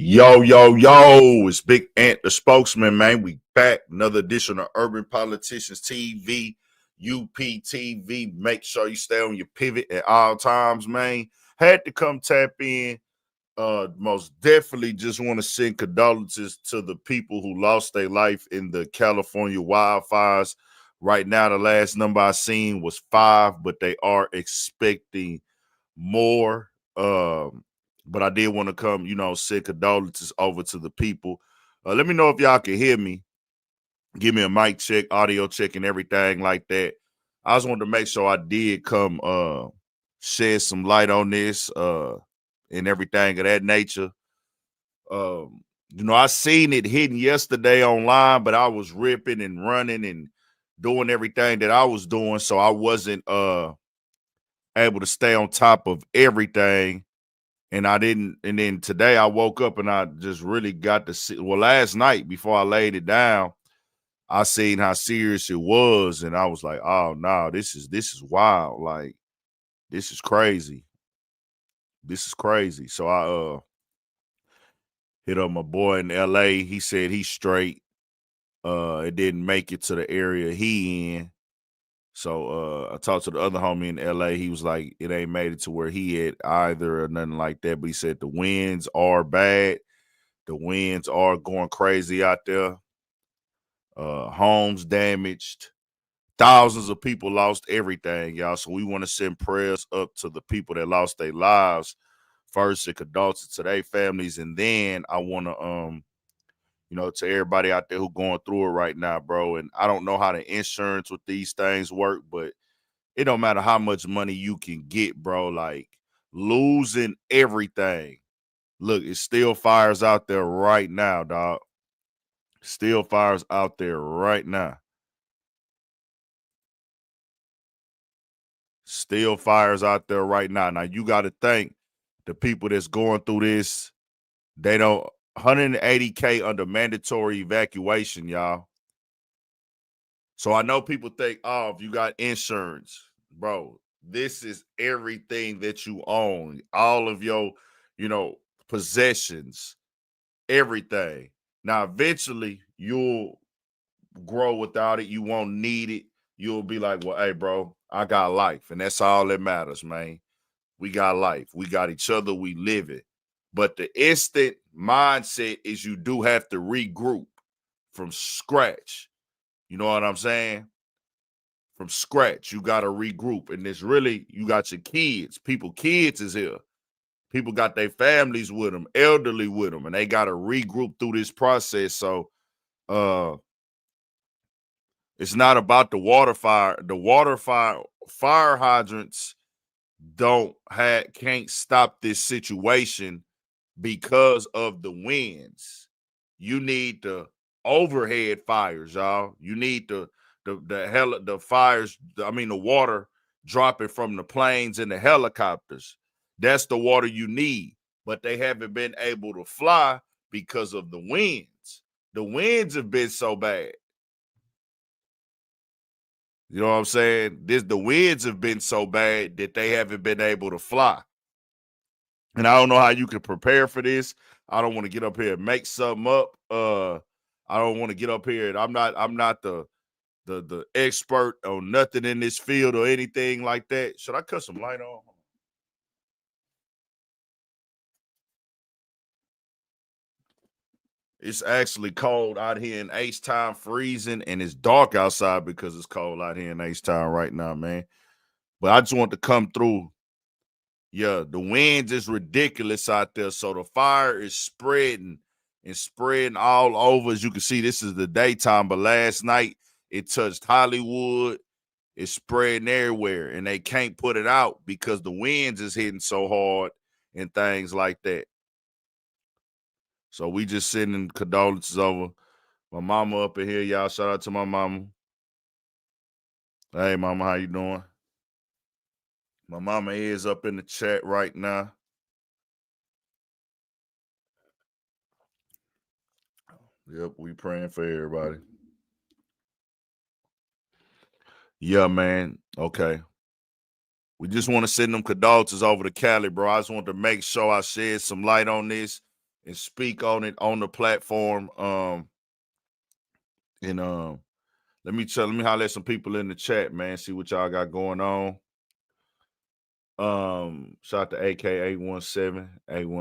Yo, it's Big Ant, the spokesman, man. We back. Another edition of Urban Politicians TV, UPTV. Make sure you stay on your pivot at all times, man. Had to come tap in. Most definitely just want to send condolences to the people who lost their life in the California wildfires. Right now, the last number I seen was 5, but they are expecting more. But I did want to come, send condolences over to the people. Let me know if y'all can hear me. Give me a mic check, audio check, and everything like that. I just wanted to make sure I did come shed some light on this and everything of that nature. I seen it hitting yesterday online, but I was ripping and running and doing everything that I was doing, so I wasn't able to stay on top of everything. And I didn't. And then today I woke up and I just really got to see. Well, last night before I laid it down, I seen how serious it was, and I was like, "Oh no, this is wild. Like, this is crazy. This is crazy." So I hit up my boy in LA. He said he's straight. It didn't make it to the area he in. So I talked to the other homie in LA. He was like, it ain't made it to where he at either or nothing like that. But he said the winds are bad. The winds are going crazy out there. Homes damaged. Thousands of people lost everything, y'all. So we want to send prayers up to the people that lost their lives first, and condolences to their families. And then I want to to everybody out there who going through it right now, bro. And I don't know how the insurance with these things work, but it don't matter how much money you can get, bro. Like, losing everything. Look, it's still fires out there right now, dog. Still fires out there right now. Still fires out there right now. Now, you got to think the people that's going through this, they don't, 180K under mandatory evacuation, y'all. So I know people think, oh, if you got insurance, bro, this is everything that you own, all of your, possessions, everything. Now, eventually, you'll grow without it. You won't need it. You'll be like, well, hey, bro, I got life. And that's all that matters, man. We got life. We got each other. We live it. But the instant mindset is you do have to regroup from scratch. You know what I'm saying? From scratch, you got to regroup. And it's really, you got your kids. Kids is here. People got their families with them, elderly with them, and they got to regroup through this process. So it's not about the water fire. Fire hydrants can't stop this situation because of the winds. You need the overhead fires, y'all. You need the fires, the water dropping from the planes and the helicopters. That's the water you need. But they haven't been able to fly because of the winds. The winds have been so bad. You know what I'm saying? The winds have been so bad that they haven't been able to fly. And I don't know how you can prepare for this. I don't want to get up here and make something up. I don't want to get up here and I'm not the expert on nothing in this field or anything like that. Should I cut some light on? It's actually cold out here in H-Town, freezing, and it's dark outside because it's cold out here in H-Town right now, man. But I just want to come through. Yeah, the winds is ridiculous out there. So the fire is spreading all over. As you can see, this is the daytime, but last night it touched Hollywood. It's spreading everywhere, and they can't put it out because the winds is hitting so hard and things like that. So we just sending condolences over. My mama up in here, y'all. Shout out to my mama. Hey, mama, how you doing? My mama is up in the chat right now. Yep, we praying for everybody. Yeah, man. Okay. We just want to send them condolences over to Cali, bro. I just want to make sure I shed some light on this and speak on it on the platform. Let me holler at some people in the chat, man. See what y'all got going on. Shout out to AK 817.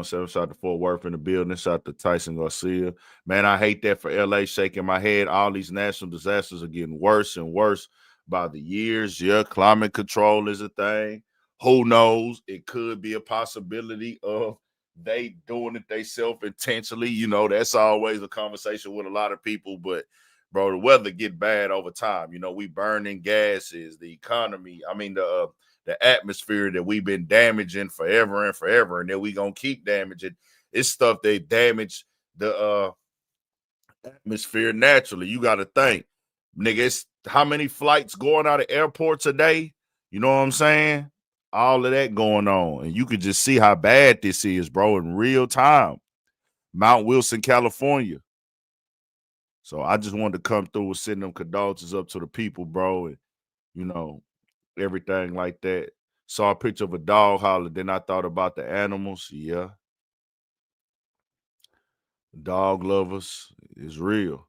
Shout out to Fort Worth in the building. Shout out to Tyson Garcia. Man, I hate that for LA, shaking my head. All these natural disasters are getting worse and worse by the years. Yeah, climate control is a thing. Who knows? It could be a possibility of they doing it themselves intentionally. You know, that's always a conversation with a lot of people, but bro, the weather get bad over time. You know, we burning gases, the economy. I mean, the atmosphere that we've been damaging forever and forever, and then we gonna keep damaging. It's stuff they damage the atmosphere naturally. You got to think, nigga, it's how many flights going out of airports a day? You know what I'm saying? All of that going on, and you could just see how bad this is, bro, in real time. Mount Wilson, California. So I just wanted to come through and send them condolences up to the people, bro, and you know, everything like that. Saw a picture of a dog holler, then I thought about the animals. Yeah. Dog lovers is real.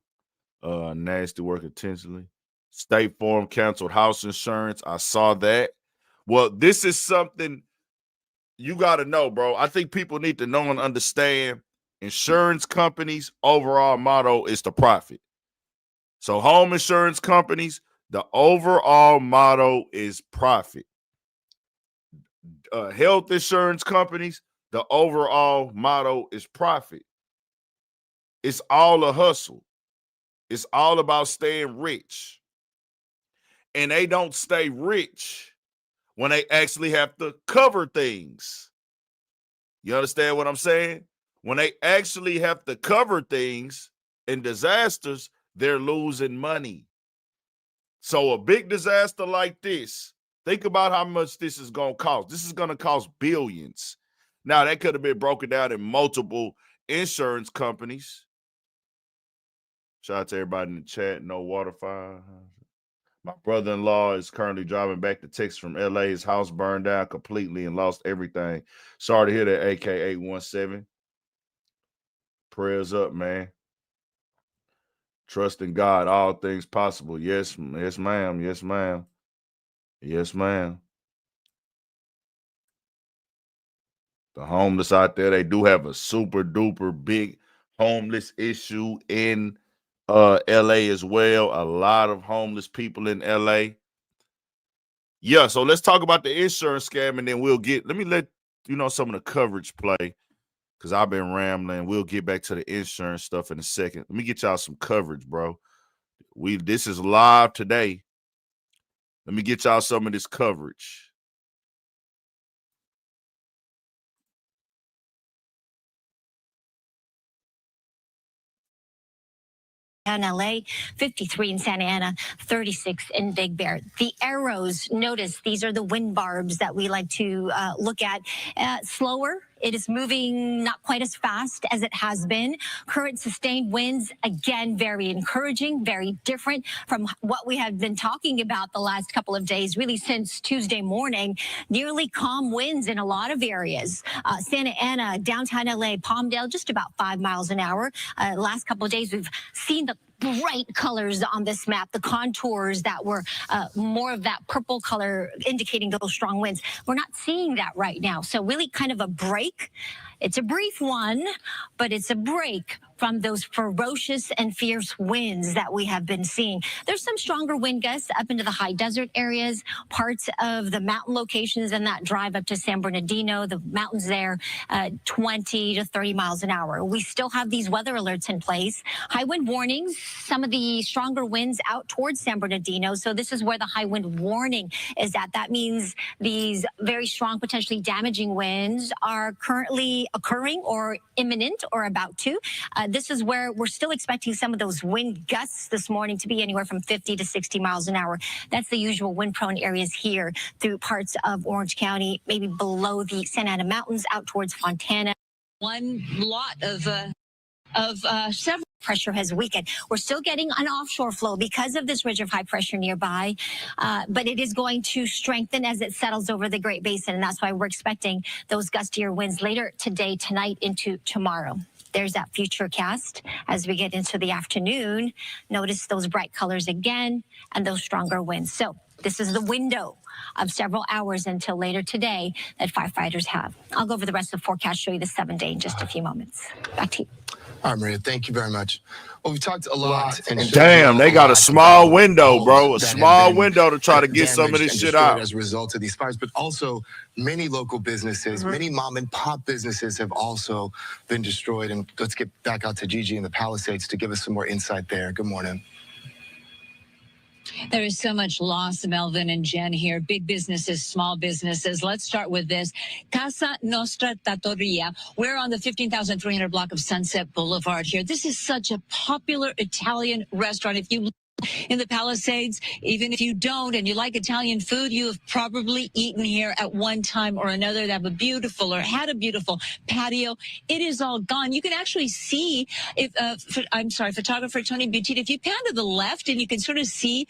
Nasty work intentionally. State Farm canceled house insurance. I saw that. Well, this is something you got to know, bro. I think people need to know and understand insurance companies' overall motto is to profit. So home insurance companies, the overall motto is profit. Health insurance companies, the overall motto is profit. It's all a hustle. It's all about staying rich. And they don't stay rich when they actually have to cover things. You understand what I'm saying? When they actually have to cover things in disasters, they're losing money. So a big disaster like this, think about how much this is going to cost. This is going to cost billions. Now, that could have been broken down in multiple insurance companies. Shout out to everybody in the chat. No water fire. My brother-in-law is currently driving back to Texas from LA. His house burned down completely and lost everything. Sorry to hear that, AK 817. Prayers up, man. Trust in God, all things possible. Yes, yes, ma'am. Yes, ma'am. Yes, ma'am. The homeless out there, they do have a super duper big homeless issue in LA as well. A lot of homeless people in LA. Yeah, so let's talk about the insurance scam, and then let me let you know some of the coverage play, because I've been rambling. We'll get back to the insurance stuff in a second. Let me get y'all some coverage, bro. This is live today. Let me get y'all some of this coverage. In LA, 53 in Santa Ana, 36 in Big Bear. The arrows, notice these are the wind barbs that we like to look at. Slower. It is moving not quite as fast as it has been. Current sustained winds, again, very encouraging, very different from what we have been talking about the last couple of days, really since Tuesday morning. Nearly calm winds in a lot of areas. Santa Ana, downtown LA, Palmdale, just about 5 miles an hour. Last couple of days, we've seen the bright colors on this map, the contours that were more of that purple color indicating those strong winds. We're not seeing that right now. So really kind of a break. It's a brief one, but it's a break from those ferocious and fierce winds that we have been seeing. There's some stronger wind gusts up into the high desert areas, parts of the mountain locations, and that drive up to San Bernardino, the mountains there, 20 to 30 miles an hour. We still have these weather alerts in place. High wind warnings, some of the stronger winds out towards San Bernardino. So this is where the high wind warning is at. That means these very strong, potentially damaging winds are currently occurring or imminent or about to. This is where we're still expecting some of those wind gusts this morning to be anywhere from 50 to 60 miles an hour. That's the usual wind-prone areas here through parts of Orange County, maybe below the Santa Ana Mountains out towards Fontana. One lot of several pressure has weakened. We're still getting an offshore flow because of this ridge of high pressure nearby, but it is going to strengthen as it settles over the Great Basin, and that's why we're expecting those gustier winds later today, tonight, into tomorrow. There's that future cast. As we get into the afternoon, notice those bright colors again and those stronger winds. So this is the window of several hours until later today that firefighters have. I'll go over the rest of the forecast, show you the 7-day in just a few moments. Back to you. All right, Maria, thank you very much. Well, we've talked a lot. And damn, they got a small window, bro. A small window to try to get some of this shit out. As a result of these fires, but also many local businesses, many mom and pop businesses have also been destroyed. And let's get back out to Gigi in the Palisades to give us some more insight there. Good morning. There is so much loss, Melvin and Jen here. Big businesses, small businesses. Let's start with this. Casa Nostra Trattoria. We're on the 15,300 block of Sunset Boulevard here. This is such a popular Italian restaurant. If you in the Palisades, even if you don't and you like Italian food, you have probably eaten here at one time or another. They have a beautiful or had a beautiful patio. It is all gone. You can actually see if photographer Tony Butit, if you pan to the left and you can sort of see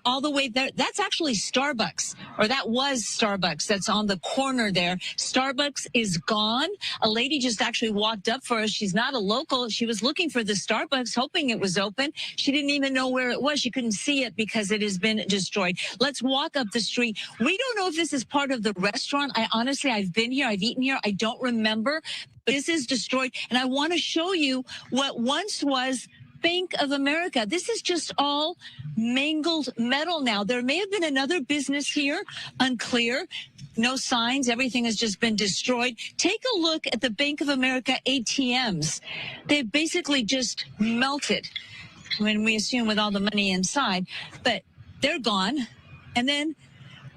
all the way there, that's actually Starbucks, or that was Starbucks. That's on the corner there. Starbucks is gone. A lady just actually walked up for us. She's not a local. She was looking for the Starbucks, hoping it was open. She didn't even know where it was. She couldn't see it because it has been destroyed. Let's walk up the street. We don't know if this is part of the restaurant. I've been here. I've eaten here. I don't remember. But this is destroyed. And I want to show you what once was Bank of America. This is just all mangled metal now. There may have been another business here, unclear. No signs. Everything has just been destroyed. Take a look at the Bank of America ATMs. They've basically just melted, when we assume with all the money inside, but they're gone. And then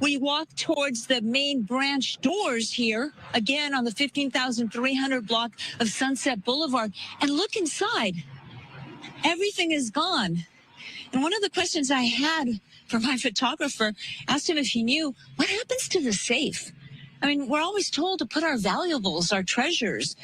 we walk towards the main branch doors here, again on the 15,300 block of Sunset Boulevard, and look inside. Everything is gone. And one of the questions I had for my photographer, asked him if he knew, what happens to the safe? I mean, we're always told to put our valuables, our treasures,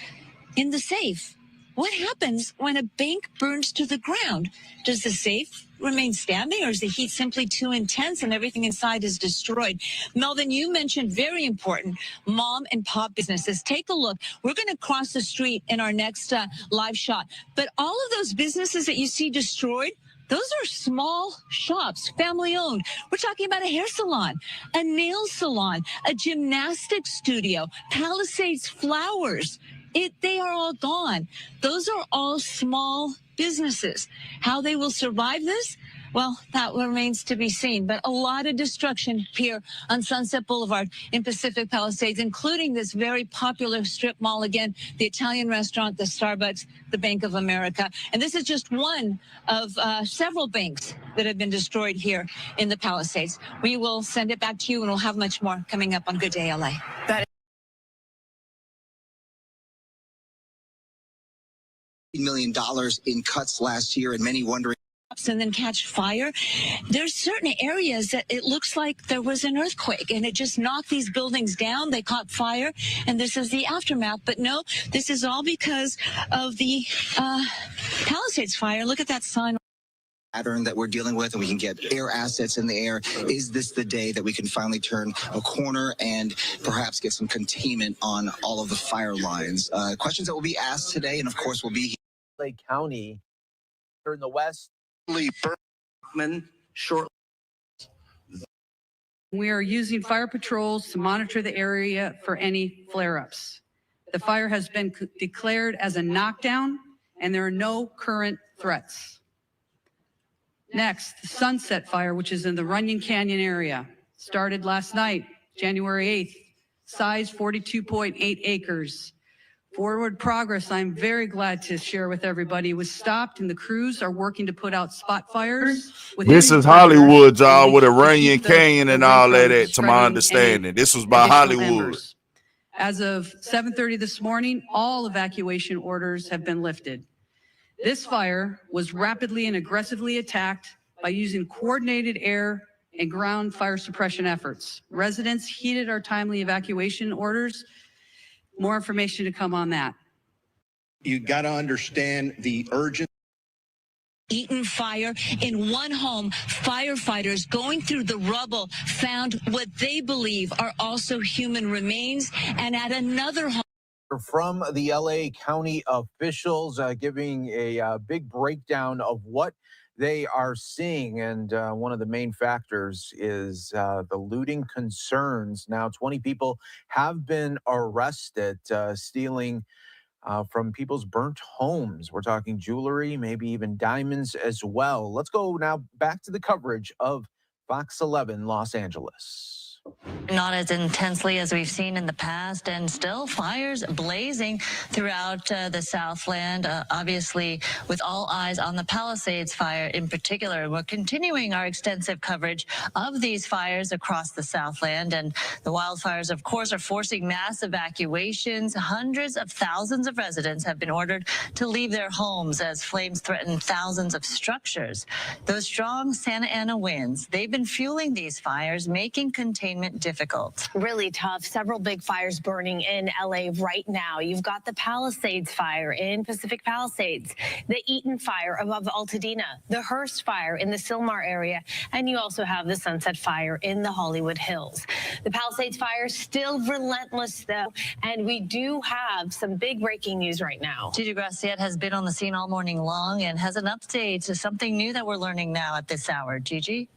in the safe. What happens when a bank burns to the ground? Does the safe remain standing, or is the heat simply too intense and everything inside is destroyed? Melvin, you mentioned very important mom and pop businesses. Take a look. We're going to cross the street in our next live shot. But all of those businesses that you see destroyed, those are small shops, family owned. We're talking about a hair salon, a nail salon, a gymnastics studio, Palisades Flowers. They are all gone. Those are all small businesses. How they will survive this? Well, that remains to be seen. But a lot of destruction here on Sunset Boulevard in Pacific Palisades, including this very popular strip mall again, the Italian restaurant, the Starbucks, the Bank of America. And this is just one of several banks that have been destroyed here in the Palisades. We will send it back to you, and we'll have much more coming up on Good Day LA. $1 million in cuts last year, and many wondering. And then catch fire. There's certain areas that it looks like there was an earthquake and it just knocked these buildings down. They caught fire, and this is the aftermath. But no, this is all because of the Palisades fire. Look at that sign. Pattern that we're dealing with, and we can get air assets in the air. Is this the day that we can finally turn a corner and perhaps get some containment on all of the fire lines? Questions that will be asked today, and of course will be Lake County in the west. We are using fire patrols to monitor the area for any flare-ups. The fire has been declared as a knockdown, and there are no current threats. Next, the Sunset Fire, which is in the Runyon Canyon area, started last night, January 8th, size 42.8 acres. Forward progress, I'm very glad to share with everybody, was stopped, and the crews are working to put out spot fires. This is Hollywood, y'all, with a Runyon Canyon and all that, to my understanding. This was by Hollywood. As of 7:30 this morning, all evacuation orders have been lifted. This fire was rapidly and aggressively attacked by using coordinated air and ground fire suppression efforts. Residents heeded our timely evacuation orders. More information to come on that. You got to understand the urgency. Eaton fire in one home. Firefighters going through the rubble found what they believe are also human remains, and at another home. from the LA County officials, giving a big breakdown of what they are seeing. And one of the main factors is the looting concerns. Now, 20 people have been arrested stealing from people's burnt homes. We're talking jewelry, maybe even diamonds as well. Let's go now back to the coverage of Fox 11 Los Angeles. Not as intensely as we've seen in the past, and still fires blazing throughout the Southland, obviously with all eyes on the Palisades fire in particular. We're continuing our extensive coverage of these fires across the Southland, and the wildfires, of course, are forcing mass evacuations. Hundreds of thousands of residents have been ordered to leave their homes as flames threaten thousands of structures. Those strong Santa Ana winds, they've been fueling these fires, making containment difficult. Really tough. Several big fires burning in LA right now. You've got the Palisades fire in Pacific Palisades, the Eaton fire above Altadena, the Hearst fire in the Sylmar area, and you also have the Sunset fire in the Hollywood Hills. The Palisades fire still relentless though, and we do have some big breaking news right now. Gigi Graciette has been on the scene all morning long and has an update to something new that we're learning now at this hour. Gigi?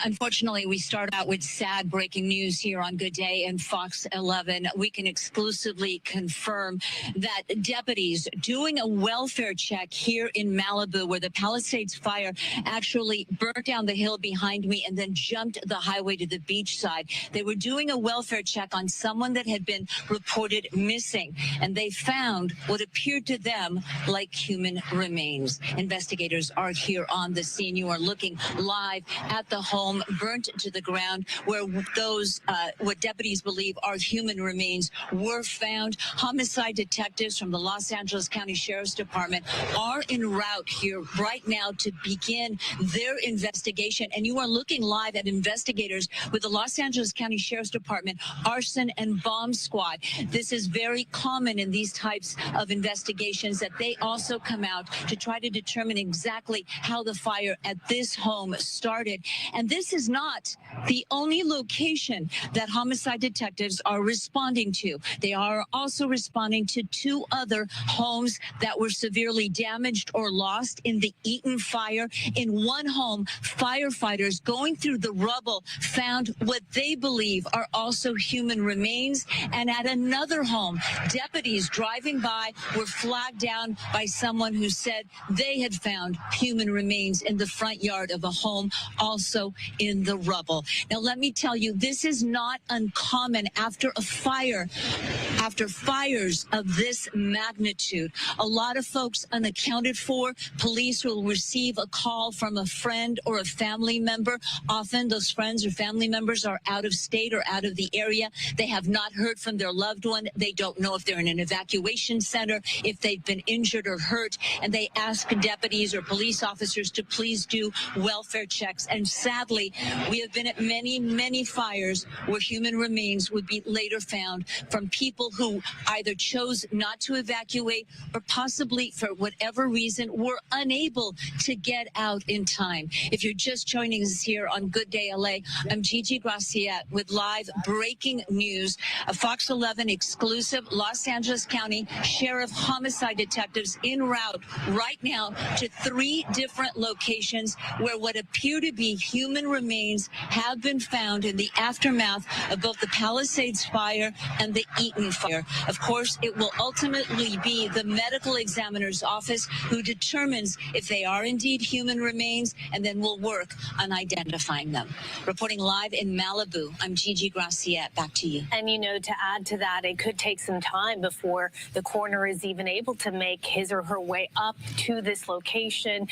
Unfortunately, we start out with sad breaking news here on Good Day and Fox 11. We can exclusively confirm that deputies doing a welfare check here in Malibu, where the Palisades fire actually burnt down the hill behind me and then jumped the highway to the beach side. They were doing a welfare check on someone that had been reported missing, and they found what appeared to them like human remains. Investigators are here on the scene. You are looking live at the home burnt to the ground where those what deputies believe are human remains were found. Homicide detectives from the Los Angeles County Sheriff's Department are en route here right now to begin their investigation, and you are looking live at investigators with the Los Angeles County Sheriff's Department arson and bomb squad. This is very common in these types of investigations, that they also come out to try to determine exactly how the fire at this home started. And this is not the only location that homicide detectives are responding to. They are also responding to 2 other homes that were severely damaged or lost in the Eaton fire. In one home, firefighters going through the rubble found what they believe are also human remains. And at another home, deputies driving by were flagged down by someone who said they had found human remains in the front yard of a home, also in the rubble. Now, let me tell you, this is not uncommon after a fire, after fires of this magnitude. A lot of folks unaccounted for. Police will receive a call from a friend or a family member. Often those friends or family members are out of state or out of the area. They have not heard from their loved one. They don't know if they're in an evacuation center, if they've been injured or hurt, and they ask deputies or police officers to please do welfare checks. And sadly, we have been at many fires where human remains would be later found from people who either chose not to evacuate or possibly, for whatever reason, were unable to get out in time. If you're just joining us here on Good Day LA, I'm Gigi Graciette with live breaking news. A Fox 11 exclusive. Los Angeles County Sheriff homicide detectives en route right now to 3 different locations where what appear to be human remains have been found in the aftermath of both the Palisades fire and the Eaton fire. Of course, it will ultimately be the medical examiner's office who determines if they are indeed human remains, and then will work on identifying them. Reporting live in Malibu, I'm Gigi Graciette. Back to you. And, you know, to add to that, it could take some time before the coroner is even able to make his or her way up to this location,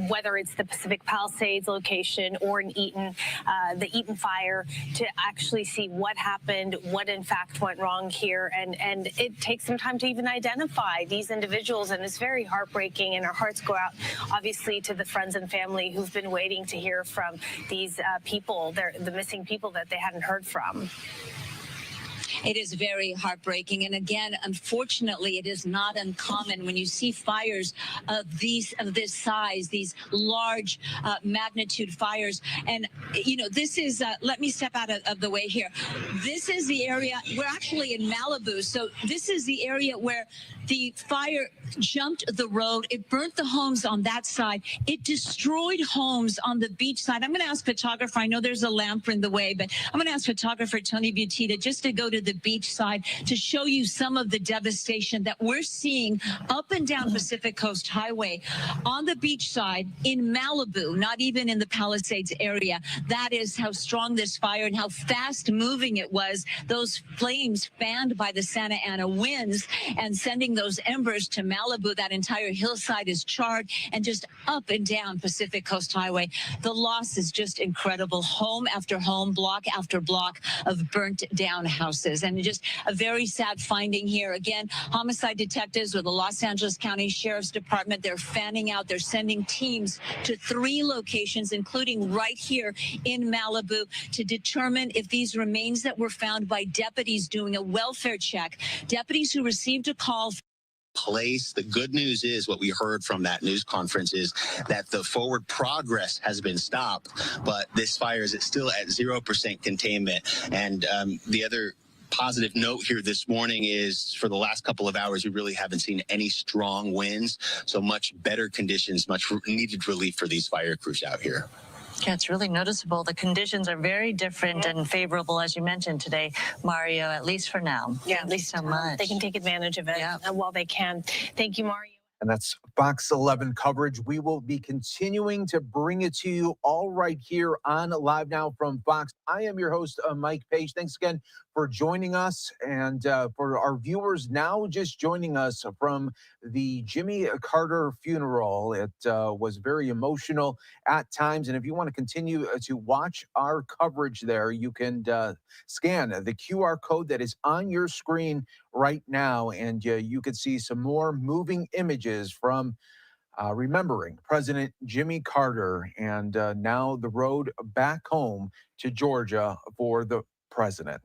whether it's the Pacific Palisades location or in Eaton, the Eaton fire, to actually see what happened, what in fact went wrong here. And it takes some time to even identify these individuals, and it's very heartbreaking, and our hearts go out, obviously, to the friends and family who've been waiting to hear from these people, the missing people that they hadn't heard from. It is very heartbreaking. And again, unfortunately, it is not uncommon when you see fires of this size, these large magnitude fires. And, you know, this is, let me step out of the way here. This is the area, we're actually in Malibu. So this is the area where the fire jumped the road. It burnt the homes on that side. It destroyed homes on the beach side. I'm going to ask photographer, I know there's a lamp in the way, but I'm going to ask photographer Tony Butita just to go to the beach side to show you some of the devastation that we're seeing up and down Pacific Coast Highway on the beach side in Malibu, not even in the Palisades area. That is how strong this fire and how fast moving it was. Those flames fanned by the Santa Ana winds and sending those embers to Malibu. That entire hillside is charred, and just up and down Pacific Coast Highway. The loss is just incredible. Home after home, block after block of burnt down houses. And just a very sad finding here. Again, homicide detectives with the Los Angeles County Sheriff's Department, they're fanning out. They're sending teams to 3 locations, including right here in Malibu, to determine if these remains that were found by deputies doing a welfare check, deputies who received a call place. The good news is what we heard from that news conference is that the forward progress has been stopped, but this fire is still at 0% containment. And the other positive note here this morning is for the last couple of hours, we really haven't seen any strong winds. So much better conditions, much needed relief for these fire crews out here. Yeah, it's really noticeable. The conditions are very different and favorable, as you mentioned today, Mario, at least for now. Yeah, Thank you so much. They can take advantage of it while they can. Thank you, Mario. And that's Fox 11 coverage. We will be continuing to bring it to you all right here on Live Now from Fox. I am your host, Mike Page. Thanks again for joining us. And for our viewers now just joining us from the Jimmy Carter funeral, it was very emotional at times. And if you want to continue to watch our coverage there, you can scan the QR code that is on your screen right now, and you can see some more moving images from remembering President Jimmy Carter, and now the road back home to Georgia for the president.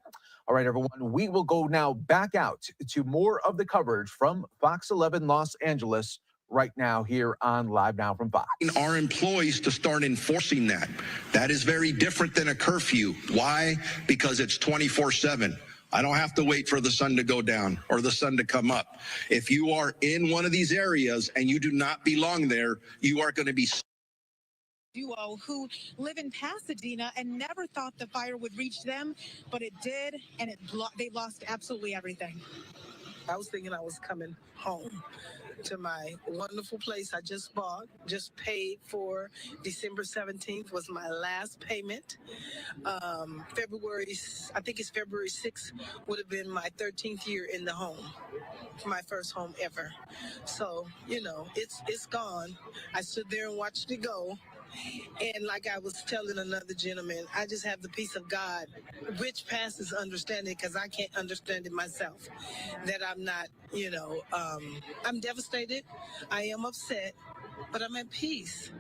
All right, everyone, we will go now back out to more of the coverage from Fox 11 Los Angeles right now here on Live Now from Fox. Our employees to start enforcing that. That is very different than a curfew. Why? Because it's 24/7. I don't have to wait for the sun to go down or the sun to come up. If you are in one of these areas and you do not belong there, you are going to be duo who live in Pasadena and never thought the fire would reach them, but it did, and they lost absolutely everything. I was thinking I was coming home to my wonderful place I just bought, just paid for. December 17th was my last payment. February 6th would have been my 13th year in the home, my first home ever. So, you know, it's gone. I stood there and watched it go. And like I was telling another gentleman, I just have the peace of God, which passes understanding, because I can't understand it myself, that I'm not, you know, I'm devastated. I am upset, but I'm at peace.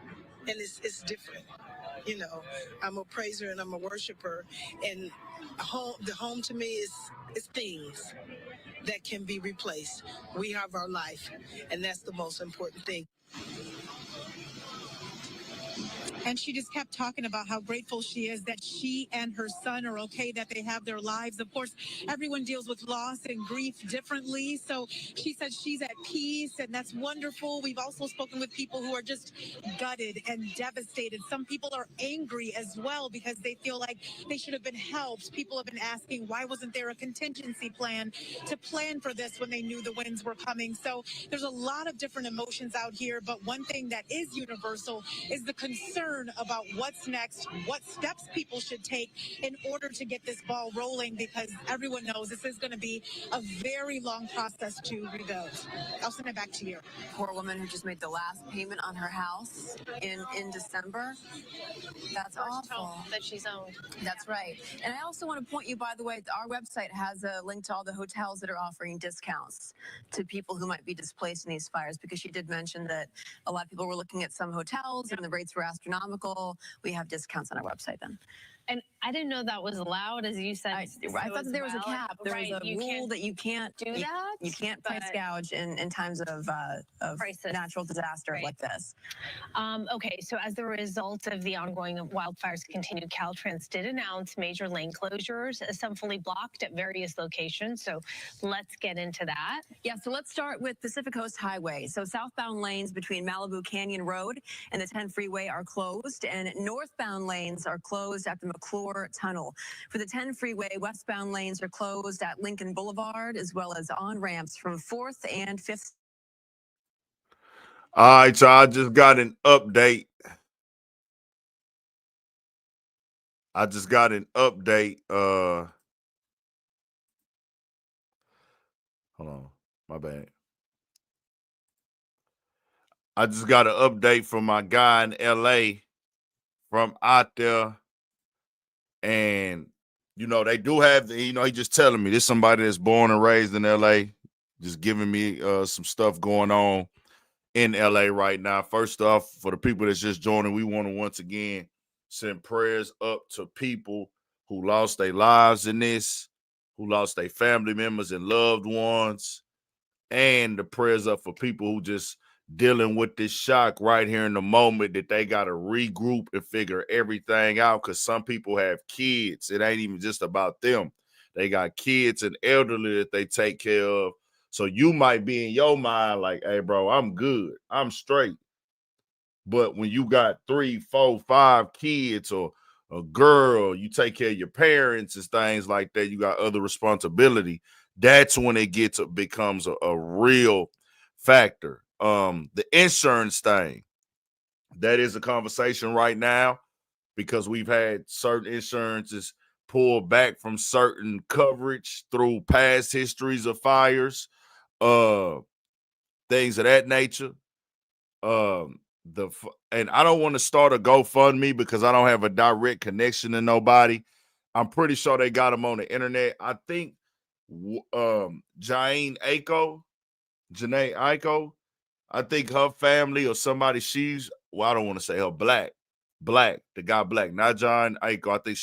And it's different. You know, I'm a praiser and I'm a worshiper. And the home to me is things that can be replaced. We have our life, and that's the most important thing. And she just kept talking about how grateful she is that she and her son are okay, that they have their lives. Of course, everyone deals with loss and grief differently. So she said she's at peace, and that's wonderful. We've also spoken with people who are just gutted and devastated. Some people are angry as well because they feel like they should have been helped. People have been asking, why wasn't there a contingency plan to plan for this when they knew the winds were coming? So there's a lot of different emotions out here, but one thing that is universal is the concern about what's next, what steps people should take in order to get this ball rolling, because everyone knows this is going to be a very long process to rebuild. I'll send it back to you. Poor woman who just made the last payment on her house in December. That's awful. That she's owned. That's right. And I also want to point you, by the way, our website has a link to all the hotels that are offering discounts to people who might be displaced in these fires, because she did mention that a lot of people were looking at some hotels and the rates were astronomical. We have discounts on our website then. And I didn't know that was allowed, as you said. I thought that there was a cap. There was a rule that you can't do that. You can't price gouge in times of natural disaster like this. Okay, so as the result of the ongoing wildfires continue, Caltrans did announce major lane closures, some fully blocked at various locations. So let's get into that. Yeah, so let's start with Pacific Coast Highway. So southbound lanes between Malibu Canyon Road and the 10 freeway are closed, and northbound lanes are closed at the McClure Tunnel. For the 10 freeway, westbound lanes are closed at Lincoln Boulevard, as well as on ramps from 4th and 5th. All right, so I just got an update. Hold on, my bad. I just got an update from my guy in LA from out there. And, they do have, he just telling me this somebody that's born and raised in LA, just giving me some stuff going on in LA right now. First off, for the people that's just joining, we want to once again send prayers up to people who lost their lives in this, who lost their family members and loved ones, and the prayers up for people who just dealing with this shock right here in the moment that they got to regroup and figure everything out, because some people have kids. It ain't even just about them. They got kids and elderly that they take care of. So you might be in your mind like, hey, bro, I'm good. I'm straight. But when you got 3, 4, 5 kids or a girl, you take care of your parents and things like that, you got other responsibility. That's when it becomes a real factor. The insurance thing, that is a conversation right now, because we've had certain insurances pull back from certain coverage through past histories of fires, things of that nature. And I don't want to start a GoFundMe because I don't have a direct connection to nobody. I'm pretty sure they got them on the internet. I think Janae Aiko, I think her family or somebody, I don't want to say her, Black, the guy Black, not John Aiko. I think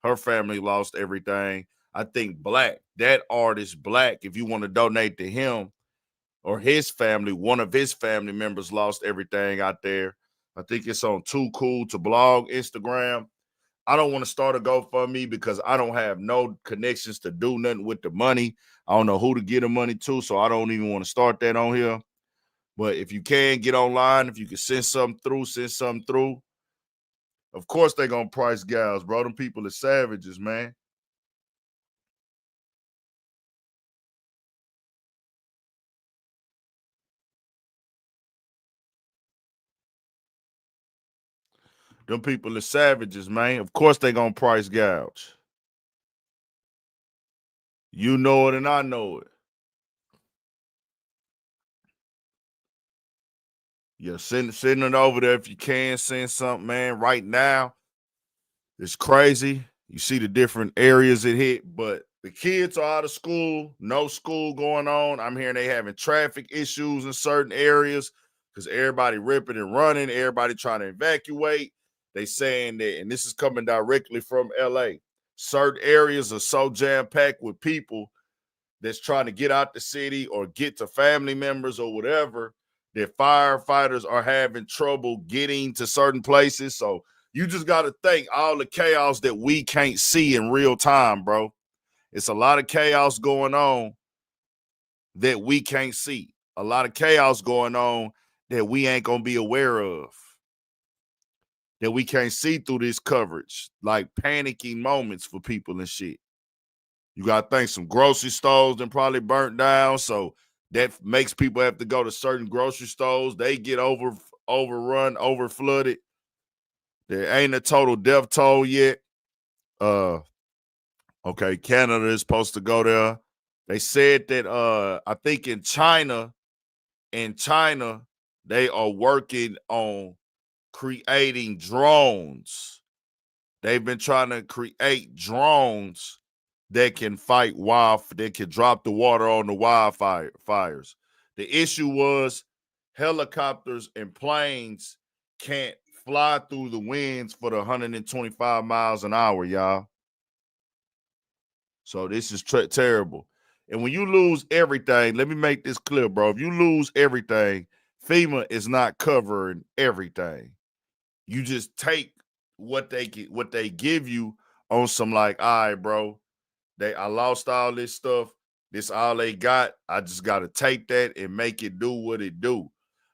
her family lost everything. I think Black, that artist Black, if you want to donate to him or his family, one of his family members lost everything out there. I think it's on Too Cool to Blog Instagram. I don't want to start a GoFundMe because I don't have no connections to do nothing with the money. I don't know who to get the money to, so I don't even want to start that on here. But if you can get online, if you can send something through. Of course they're going to price gouge, bro. Them people are savages, man. Them people are savages, man. Of course they're going to price gouge. You know it and I know it. Yeah, send it over there if you can. Send something, man. Right now, it's crazy. You see the different areas it hit, but the kids are out of school. No school going on. I'm hearing they having traffic issues in certain areas because everybody ripping and running. Everybody trying to evacuate. They saying that, and this is coming directly from LA, certain areas are so jam-packed with people that's trying to get out the city or get to family members or whatever, that firefighters are having trouble getting to certain places. So you just got to think all the chaos that we can't see in real time, bro. It's a lot of chaos going on that we can't see. A lot of chaos going on that we ain't going to be aware of, that we can't see through this coverage, like panicking moments for people and shit. You got to think some grocery stores and probably burnt down, so that makes people have to go to certain grocery stores. They get overrun, over flooded. There ain't a total death toll yet. Okay, Canada is supposed to go there. They said that I think in China, they are working on creating drones. They've been trying to create drones that can fight that can drop the water on the wildfires. The issue was helicopters and planes can't fly through the winds for the 125 miles an hour, y'all. So this is terrible. And when you lose everything, let me make this clear, bro. If you lose everything, FEMA is not covering everything. You just take what they give you on some like, all right, bro. I lost all this stuff. This all they got. I just got to take that and make it do what it do.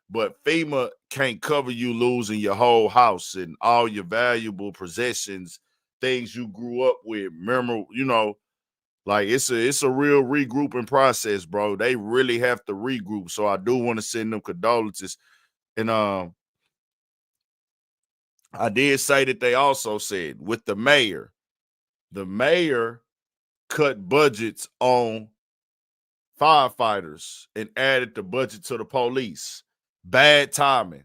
But FEMA can't cover you losing your whole house and all your valuable possessions, things you grew up with. Remember, like it's a real regrouping process, bro. They really have to regroup. So I do want to send them condolences. And I did say that they also said with the mayor cut budgets on firefighters and added the budget to the police. Bad timing.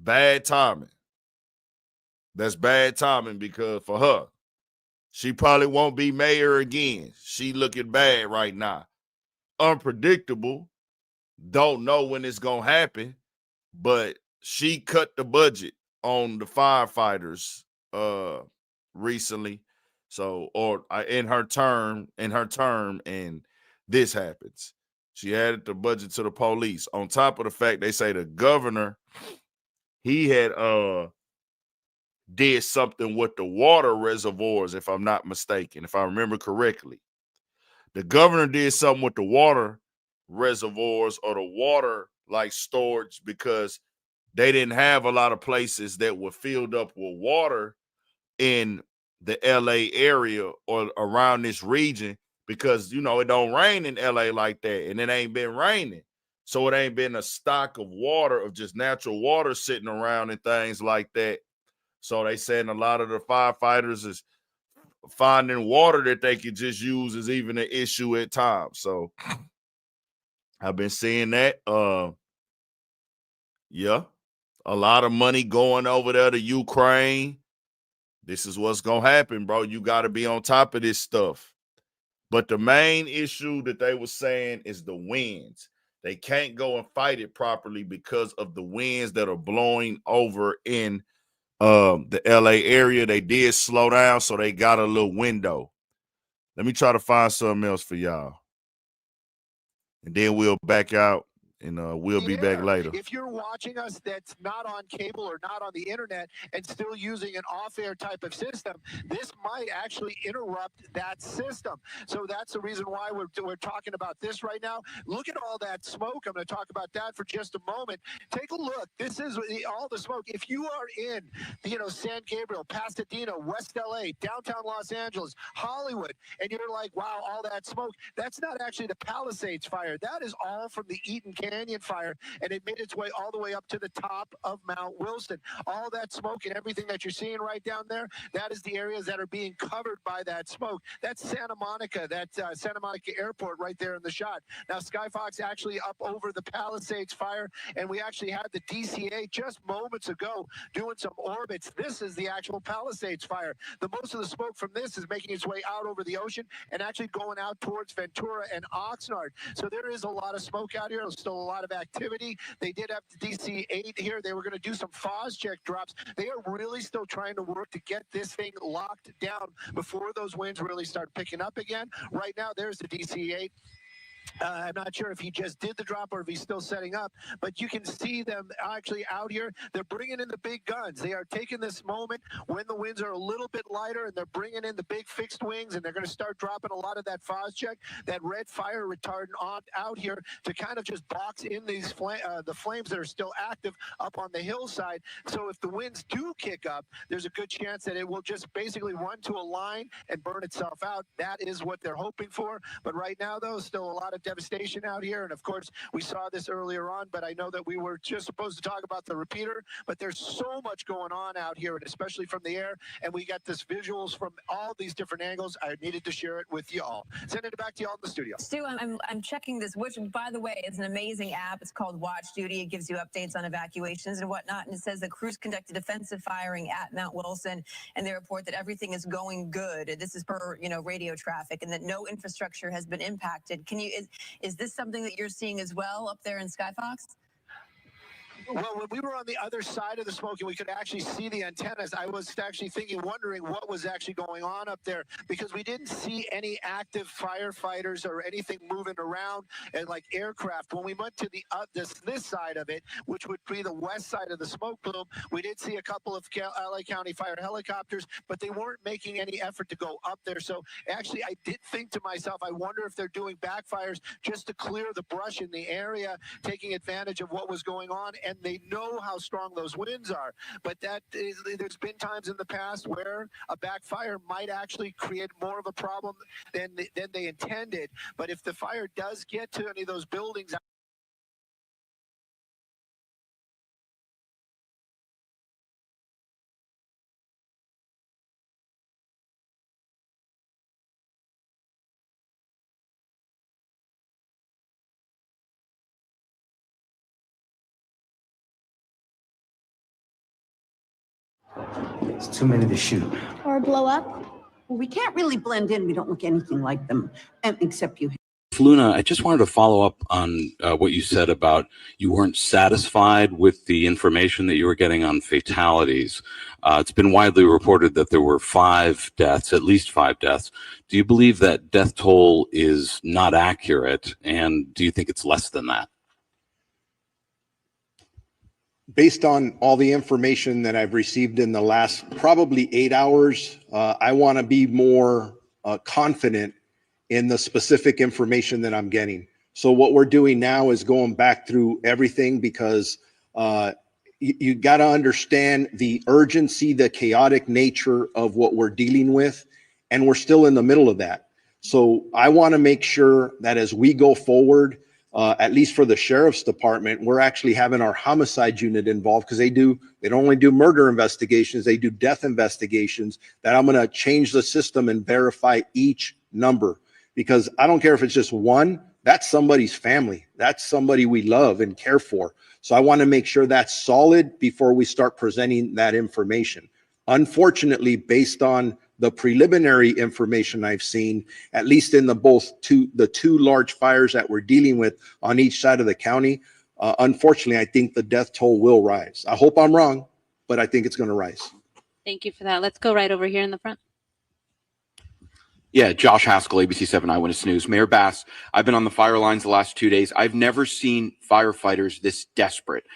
Bad timing. That's bad timing because for her, she probably won't be mayor again. She looking bad right now. Unpredictable. Don't know when it's going to happen, but she cut the budget on the firefighters recently. So, or in her term, and this happens. She added the budget to the police. On top of the fact, they say the governor, he had did something with the water reservoirs, if I'm not mistaken, if I remember correctly. The governor did something with the water reservoirs or the water like storage because they didn't have a lot of places that were filled up with water in the LA area or around this region because, it don't rain in LA like that and it ain't been raining. So it ain't been a stock of water, of just natural water sitting around and things like that. So they saying a lot of the firefighters is finding water that they could just use is even an issue at times. So I've been seeing that. Yeah, a lot of money going over there to Ukraine. This is what's going to happen, bro. You got to be on top of this stuff. But the main issue that they were saying is the winds. They can't go and fight it properly because of the winds that are blowing over in the LA area. They did slow down, so they got a little window. Let me try to find something else for y'all. And then we'll back out and we'll be back later. If you're watching us that's not on cable or not on the internet and still using an off-air type of system, this might actually interrupt that system. So that's the reason why we're talking about this right now. Look at all that smoke. I'm going to talk about that for just a moment. Take a look. This is all the smoke. If you are in, San Gabriel, Pasadena, West LA, downtown Los Angeles, Hollywood, and you're like, wow, all that smoke, that's not actually the Palisades fire. That is all from the Eaton Canyon fire, and it made its way all the way up to the top of Mount Wilson. All that smoke and everything that you're seeing right down there, that is the areas that are being covered by that smoke. That's Santa Monica, Santa Monica Airport right there in the shot. Now, Skyfox actually up over the Palisades fire, and we actually had the DCA just moments ago doing some orbits. This is the actual Palisades fire. The most of the smoke from this is making its way out over the ocean and actually going out towards Ventura and Oxnard. So there is a lot of smoke out here. There's still a lot of activity. They did have the DC-8 here. They were going to do some FOS check drops. They are really still trying to work to get this thing locked down before those winds really start picking up again. Right now, there's the DC-8. I'm not sure if he just did the drop or if he's still setting up, but you can see them actually out here. They're bringing in the big guns. They are taking this moment when the winds are a little bit lighter, and they're bringing in the big fixed wings, and they're going to start dropping a lot of that FOS check, that red fire retardant out here to kind of just box in these the flames that are still active up on the hillside. So if the winds do kick up, there's a good chance that it will just basically run to a line and burn itself out. That is what they're hoping for. But right now, though, still a lot of devastation out here. And of course, we saw this earlier on, but I know that we were just supposed to talk about the repeater, but there's so much going on out here, and especially from the air. And we got this visuals from all these different angles. I needed to share it with y'all. Sending it back to y'all in the studio. Stu, I'm checking this, which, by the way, is an amazing app. It's called Watch Duty. It gives you updates on evacuations and whatnot. And it says the crews conducted defensive firing at Mount Wilson, and they report that everything is going good. This is per, radio traffic, and that no infrastructure has been impacted. Is this something that you're seeing as well up there in Skyfox? Well, when we were on the other side of the smoke and we could actually see the antennas, I was actually wondering what was actually going on up there, because we didn't see any active firefighters or anything moving around and like aircraft. When we went to this side of it, which would be the west side of the smoke plume, we did see a couple of LA County fire helicopters, but they weren't making any effort to go up there. So actually, I did think to myself, I wonder if they're doing backfires just to clear the brush in the area, taking advantage of what was going on. And they know how strong those winds are. But there's been times in the past where a backfire might actually create more of a problem than they intended. But if the fire does get to any of those buildings, It's too many to shoot. Or blow up? Well, we can't really blend in. We don't look anything like them, except you. Luna, I just wanted to follow up on what you said about you weren't satisfied with the information that you were getting on fatalities. It's been widely reported that there were 5 deaths, at least 5 deaths. Do you believe that death toll is not accurate, and do you think it's less than that? Based on all the information that I've received in the last probably 8 hours, I want to be more confident in the specific information that I'm getting. So what we're doing now is going back through everything, because you got to understand the urgency, the chaotic nature of what we're dealing with, and we're still in the middle of that. So I want to make sure that as we go forward, at least for the sheriff's department, we're actually having our homicide unit involved, because they don't only do murder investigations, they do death investigations, that I'm going to change the system and verify each number. Because I don't care if it's just one, that's somebody's family. That's somebody we love and care for. So I want to make sure that's solid before we start presenting that information. Unfortunately, based on the preliminary information I've seen, at least in the two large fires that we're dealing with on each side of the county, unfortunately, I think the death toll will rise. I hope I'm wrong, but I think it's going to rise. Thank you for that. Let's go right over here in the front. Yeah, Josh Haskell, ABC 7 Eyewitness News. Mayor Bass, I've been on the fire lines the last 2 days. I've never seen firefighters this desperate.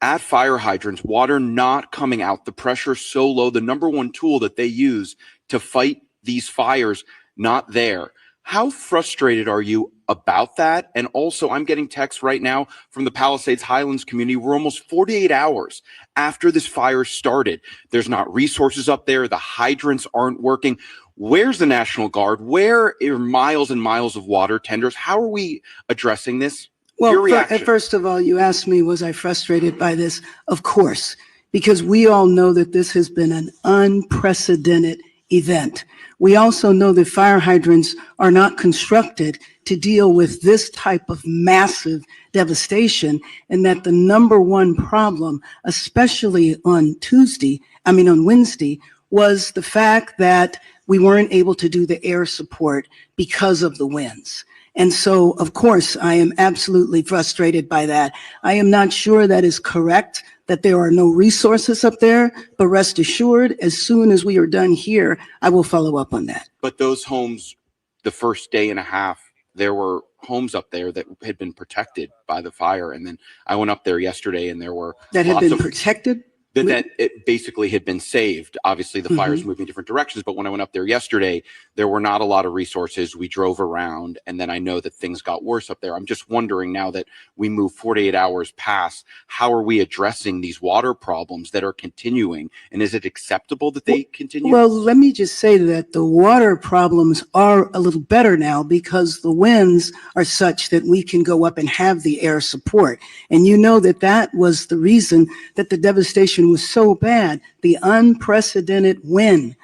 At fire hydrants, water not coming out, the pressure so low, the number one tool that they use to fight these fires, not there. How frustrated are you about that? And also, I'm getting texts right now from the Palisades Highlands community. We're almost 48 hours after this fire started. There's not resources up there. The hydrants aren't working. Where's the National Guard? Where are miles and miles of water tenders? How are we addressing this? Well, first of all, you asked me, was I frustrated by this? Of course, because we all know that this has been an unprecedented event. We also know that fire hydrants are not constructed to deal with this type of massive devastation, and that the number one problem, especially on Wednesday, was the fact that we weren't able to do the air support because of the winds. And so, of course, I am absolutely frustrated by that. I am not sure that is correct, that there are no resources up there, but rest assured, as soon as we are done here, I will follow up on that. But those homes, the first day and a half, there were homes up there that had been protected by the fire. And then I went up there yesterday and there were that had been protected? That it basically had been saved. Obviously, the fire's moving in different directions, but when I went up there yesterday, there were not a lot of resources. We drove around, and then I know that things got worse up there. I'm just wondering, now that we move 48 hours past, how are we addressing these water problems that are continuing? And is it acceptable that they continue? Well, let me just say that the water problems are a little better now, because the winds are such that we can go up and have the air support. And you know that was the reason that the devastation was so bad, the unprecedented wind,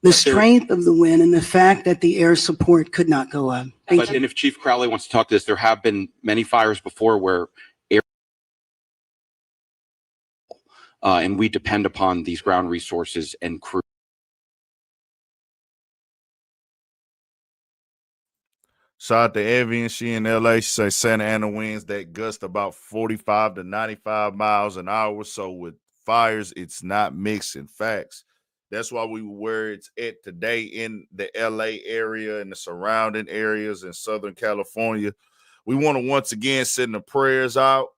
the strength of the wind, and the fact that the air support could not go up. And if Chief Crowley wants to talk to this, there have been many fires before where air, and we depend upon these ground resources and crew. Shout out to Evian. She in LA. She say Santa Ana winds that gust about 45 to 95 miles an hour. So with fires, it's not mixing. Facts. That's why we were where it's at today in the LA area and the surrounding areas in Southern California. We want to once again send the prayers out.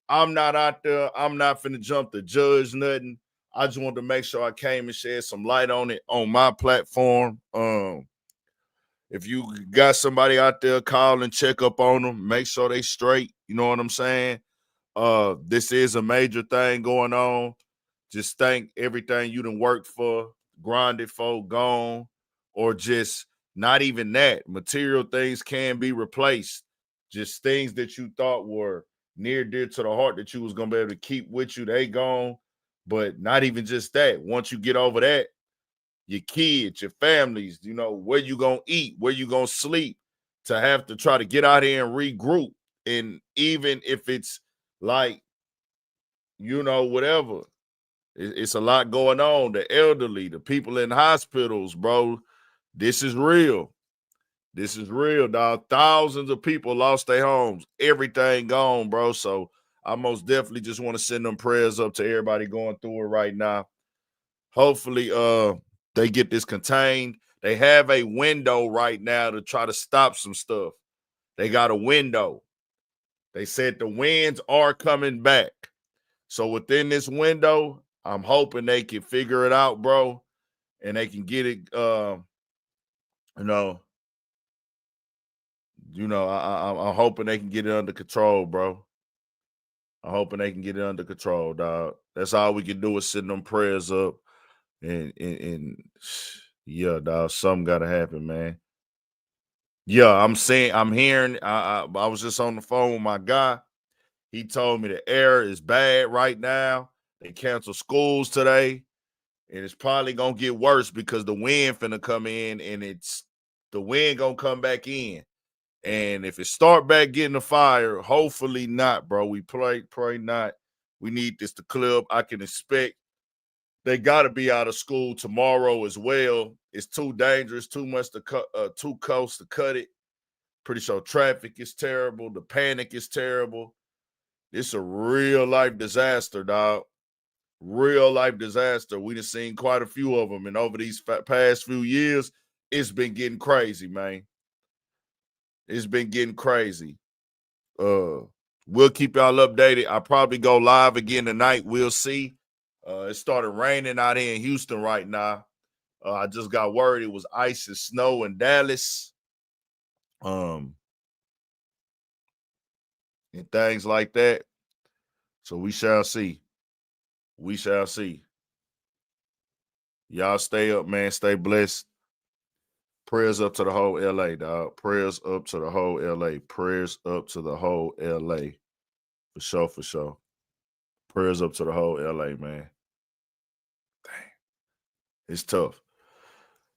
I'm not out there. I'm not finna jump to judge nothing. I just wanted to make sure I came and shed some light on it on my platform. If you got somebody out there, call and check up on them. Make sure they straight. You know what I'm saying? This is a major thing going on. Just thank everything you done worked for, grinded for, gone, or just not even that. Material things can be replaced. Just things that you thought were near dear to the heart that you was gonna be able to keep with you, they gone. But not even just that. Once you get over that, your kids, your families, you know, where you gonna eat, where you gonna sleep, to have to try to get out here and regroup. And even if it's like, you know, whatever, it's a lot going on. The elderly, the people in hospitals, bro, this is real. This is real, dog. Thousands of people lost their homes. Everything gone, bro. So I most definitely just want to send them prayers up to everybody going through it right now. Hopefully, they get this contained. They have a window right now to try to stop some stuff. They got a window. They said the winds are coming back. So within this window, I'm hoping they can figure it out, bro, and they can get it. You know, I'm hoping they can get it under control, bro. I'm hoping they can get it under control, dog. That's all we can do is send them prayers up, and yeah, dog, something got to happen, man. Yeah, I'm hearing. I was just on the phone with my guy. He told me the air is bad right now. They canceled schools today, and it's probably gonna get worse because the wind finna come in, and the wind gonna come back in. And if it start back getting a fire, hopefully not, bro. We pray not. We need this to clear up. I can expect they got to be out of school tomorrow as well. It's too dangerous, too much to cut, too close to cut it. Pretty sure traffic is terrible. The panic is terrible. It's a real life disaster, dog. Real life disaster. We done seen quite a few of them, and over these past few years, it's been getting crazy, man. It's been getting crazy. We'll keep y'all updated. I'll probably go live again tonight. We'll see. It started raining out here in Houston right now. I just got word it was ice and snow in Dallas. And things like that. So we shall see. We shall see. Y'all stay up, man. Stay blessed. Prayers up to the whole LA, dog. Prayers up to the whole LA. Prayers up to the whole LA. For sure, for sure. Prayers up to the whole LA, man. Dang. It's tough.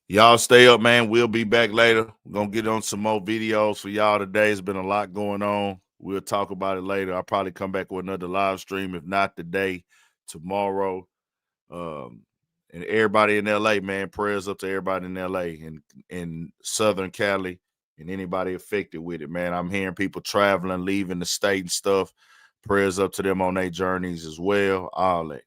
Y'all stay up, man. We'll be back later. We're going to get on some more videos for y'all today. It's been a lot going on. We'll talk about it later. I'll probably come back with another live stream, if not today, tomorrow. And everybody in LA, man, prayers up to everybody in LA and in Southern Cali and anybody affected with it, man. I'm hearing people traveling, leaving the state and stuff. Prayers up to them on their journeys as well. All that.